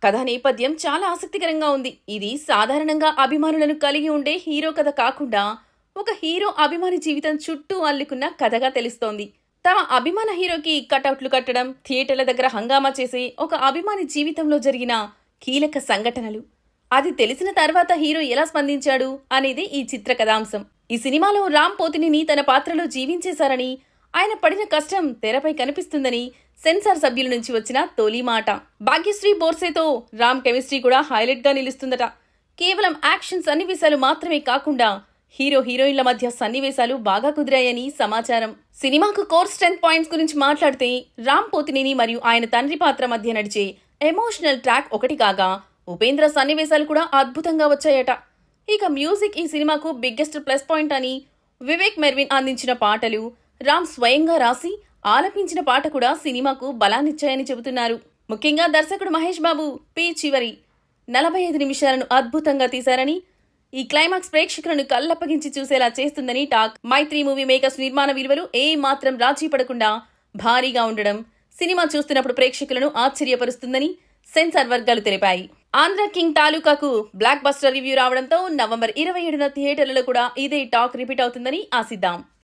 కథా నేపథ్యం చాలా ఆసక్తికరంగా ఉంది. ఇది సాధారణంగా అభిమానులను కలిగి ఉండే హీరో కథ కాకుండా ఒక హీరో అభిమాని జీవితం చుట్టూ అల్లుకున్న కథగా తెలుస్తోంది. తమ అభిమాన హీరోకి కటౌట్లు కట్టడం, థియేటర్ల దగ్గర హంగామా చేసే ఒక అభిమాని జీవితంలో జరిగిన కీలక సంఘటనలు, అది తెలిసిన తర్వాత హీరో ఎలా స్పందించాడు అనేది ఈ చిత్ర కథాంశం. ఈ సినిమాలో రామ్ పోతినేని తన పాత్రలో జీవించేశారని, ఆయన పడిన కష్టం తెరపై కనిపిస్తుందని సెన్సార్ సభ్యుల నుంచి వచ్చిన తొలి మాట. భాగ్యశ్రీ బోర్సేతో రామ్ కెమిస్ట్రీ కూడా హైలైట్ గా నిలుస్తుందట. కేవలం యాక్షన్ సన్నివేశాలు మాత్రమే కాకుండా హీరో హీరోయిన్ల మధ్య సన్నివేశాలు బాగా కుదిరాయని సమాచారం. సినిమాకు కోర్ స్ట్రెంత్ పాయింట్స్ గురించి మాట్లాడితే రామ్ పోతినేని మరియు ఆయన తండ్రి పాత్ర మధ్య నడిచే ఎమోషనల్ ట్రాక్ ఒకటి కాగా, ఉపేంద్ర సన్నివేశాలు కూడా అద్భుతంగా వచ్చాయట. ఇక మ్యూజిక్ ఈ సినిమాకు బిగ్గెస్ట్ ప్లస్ పాయింట్ అని, వివేక్ మెర్విన్ అందించిన పాటలు, రామ్ స్వయంగా రాసి ఆలపించిన పాట కూడా సినిమాకు బలాన్నిచ్చాయని చెబుతున్నారు. ముఖ్యంగా దర్శకుడు మహేష్ బాబు చివరి 45 నిమిషాలను అద్భుతంగా తీశారని, ఈ క్లైమాక్స్ ప్రేక్షకులను కళ్ళప్పగించి చూసేలా చేస్తుందని టాక్. మైత్రి మూవీ మేకర్స్ నిర్మాణ విలువలు ఏ మాత్రం రాజీ పడకుండా భారీగా ఉండడం సినిమా చూస్తున్నప్పుడు ప్రేక్షకులను ఆశ్చర్యపరుస్తుందని సెన్సార్ వర్గాలు తెలిపాయి. ఆంధ్ర కింగ్ తాలూకాకు బ్లాక్ బస్టర్ రివ్యూ రావడంతో నవంబర్ 27న థియేటర్లలో కూడా ఇదే టాక్ రిపీట్ అవుతుందని ఆశిద్దాం.